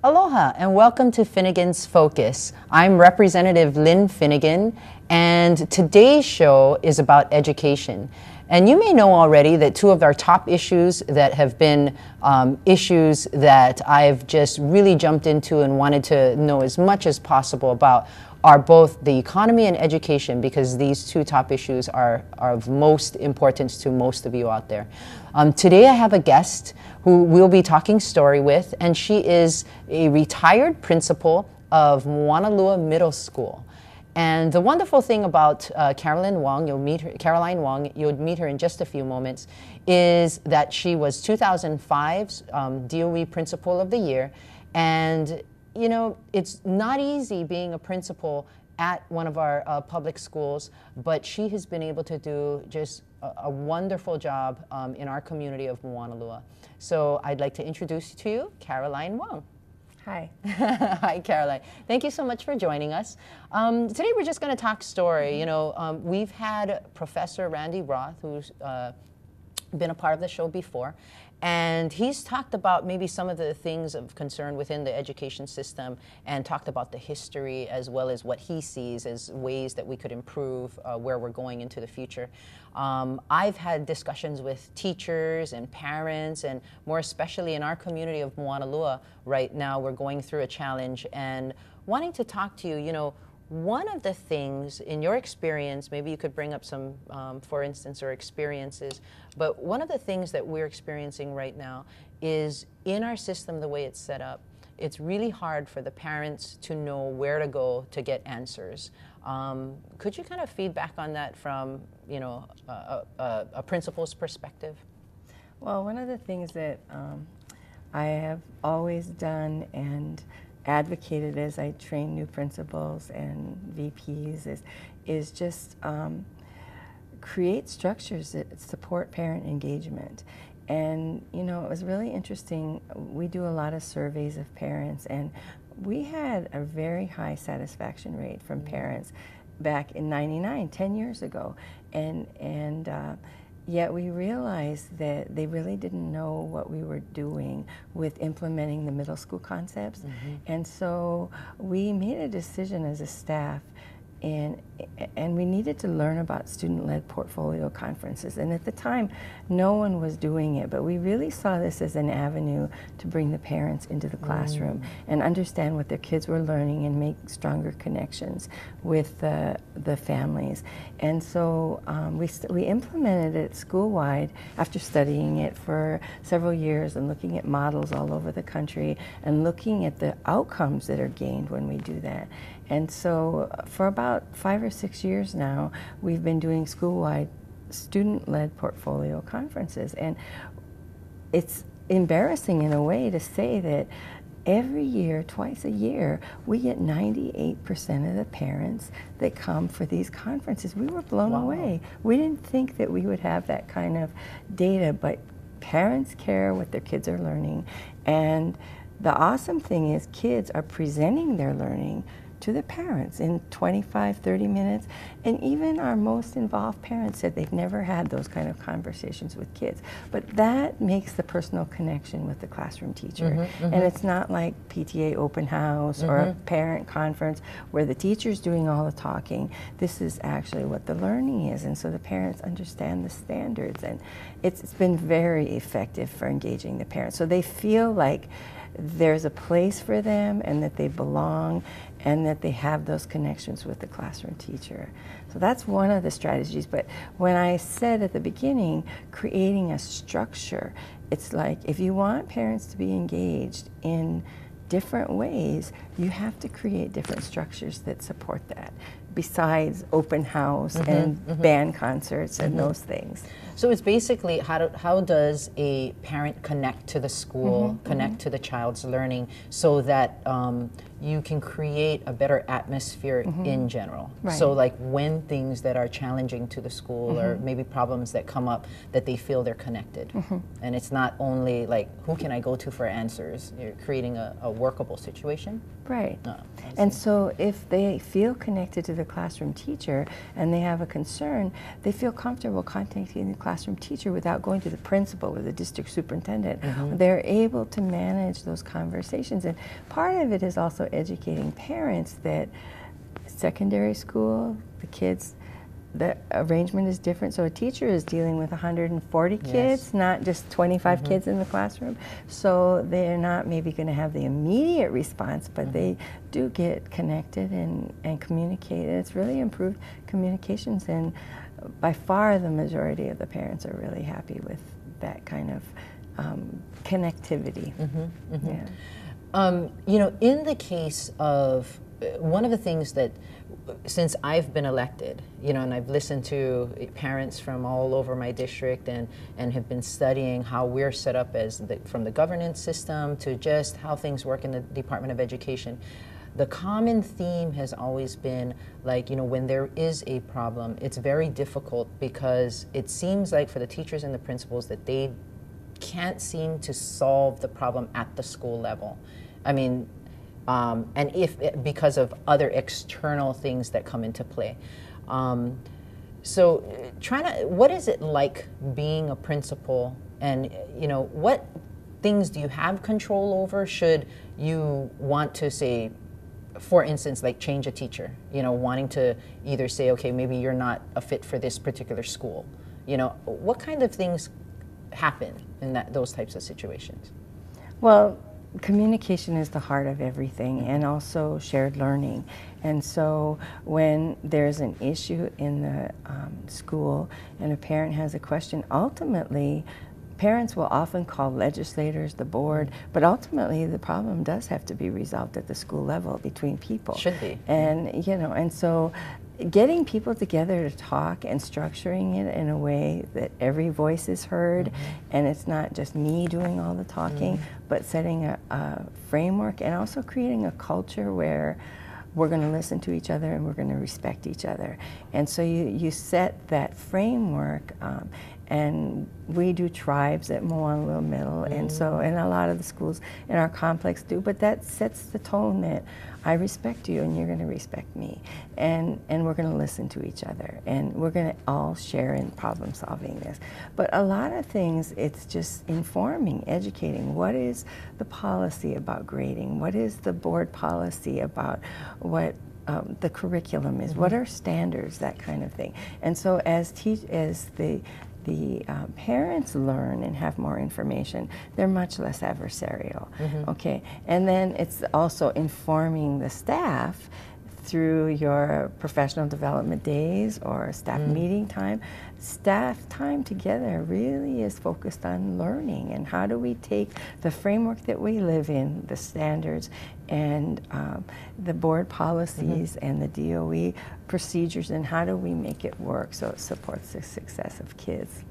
Aloha and welcome to Finnegan's Focus. I'm Representative Lynn Finnegan, and today's show is about education. And you may know already that two of our top issues that have been issues that I've just really jumped into and wanted to know as much as possible about are both the economy and education, because these two top issues are of most importance to most of you out there. Today I have a guest who we'll be talking story with, and she is a retired principal of Moanalua Middle School. And the wonderful thing about Caroline Wong, Caroline Wong, you'll meet her in just a few moments, is that she was 2005's DOE Principal of the Year. And you know, it's not easy being a principal at one of our public schools, but she has been able to do just a wonderful job in our community of Moanalua. So I'd like to introduce to you Caroline Wong. Hi. Hi, Caroline. Thank you so much for joining us. Today we're just going to talk story. You know, we've had Professor Randy Roth, who's been a part of the show before, and he's talked about maybe some of the things of concern within the education system and talked about the history as well as what he sees as ways that we could improve where we're going into the future. I've had discussions with teachers and parents, and more especially in our community of Moanalua right now, we're going through a challenge and wanting to talk to you, you know, one of the things in your experience, maybe you could bring up some, for instance, or experiences, but one of the things that we're experiencing right now is in our system, the way it's set up, it's really hard for the parents to know where to go to get answers. Could you kind of feedback on that from, you know, a principal's perspective? Well, one of the things that I have always done and advocated as I train new principals and VPs is just create structures that support parent engagement. And you know, it was really interesting. We do a lot of surveys of parents, and we had a very high satisfaction rate from parents back in '99, 10 years ago, and yet we realized that they really didn't know what we were doing with implementing the middle school concepts. And so we made a decision as a staff, and we needed to learn about student-led portfolio conferences. And at the time, no one was doing it, but we really saw this as an avenue to bring the parents into the classroom and understand what their kids were learning and make stronger connections with the families. And so we implemented it school-wide after studying it for several years and looking at models all over the country and looking at the outcomes that are gained when we do that. And so for about 5 or 6 years now, we've been doing school-wide student-led portfolio conferences. And it's embarrassing in a way to say that every year, twice a year, we get 98% of the parents that come for these conferences. We were blown away. We didn't think that we would have that kind of data, but parents care what their kids are learning. And the awesome thing is kids are presenting their learning to the parents in 25, 30 minutes. And even our most involved parents said they've never had those kind of conversations with kids. But that makes the personal connection with the classroom teacher. And it's not like PTA open house or a parent conference where the teacher's doing all the talking. This is actually what the learning is. And so the parents understand the standards. And it's been very effective for engaging the parents. So they feel like there's a place for them and that they belong and that they have those connections with the classroom teacher. So that's one of the strategies. But when I said at the beginning, creating a structure, it's like if you want parents to be engaged in different ways, you have to create different structures that support that, besides open house and band concerts and those things. So it's basically how does a parent connect to the school, connect to the child's learning, so that you can create a better atmosphere in general. So like when things that are challenging to the school or maybe problems that come up, that they feel they're connected. And it's not only like, who can I go to for answers? You're creating a workable situation. Right. And so if they feel connected to the classroom teacher and they have a concern, they feel comfortable contacting the classroom teacher without going to the principal or the district superintendent. They're able to manage those conversations. And part of it is also educating parents that secondary school, the kids, the arrangement is different. So a teacher is dealing with 140 kids, not just 25 kids in the classroom. So they're not maybe going to have the immediate response, but they do get connected and communicate. And it's really improved communications. And by far the majority of the parents are really happy with that kind of connectivity. You know, in the case of one of the things that, since I've been elected, you know, and I've listened to parents from all over my district and have been studying how we're set up as from the governance system to just how things work in the Department of Education, the common theme has always been like, you know, when there is a problem, it's very difficult because it seems like for the teachers and the principals that they can't seem to solve the problem at the school level. I mean, and because of other external things that come into play. So what is it like being a principal, and you know, what things do you have control over should you want to say, for instance, like change a teacher, you know, wanting to either say, okay, maybe you're not a fit for this particular school. You know, what kind of things happen in those types of situations? Well, communication is the heart of everything, and also shared learning. And so when there's an issue in the school and a parent has a question, ultimately parents will often call legislators, the board, but ultimately the problem does have to be resolved at the school level between people. Should be. And, you know, and so getting people together to talk and structuring it in a way that every voice is heard and it's not just me doing all the talking, but setting a framework and also creating a culture where we're going to listen to each other and we're going to respect each other. And so you set that framework, and we do tribes at Moanville Middle, and so, and a lot of the schools in our complex do, but that sets the tone that I respect you and you're going to respect me, and we're going to listen to each other, and we're going to all share in problem solving this. But a lot of things, it's just informing, educating. What is the policy about grading? What is the board policy about what the curriculum is? What are standards? That kind of thing. And so as the parents learn and have more information, they're much less adversarial, okay? And then it's also informing the staff through your professional development days or staff meeting time. Staff time together really is focused on learning and how do we take the framework that we live in, the standards, and the board policies and the DOE procedures, and how do we make it work so it supports the success of kids.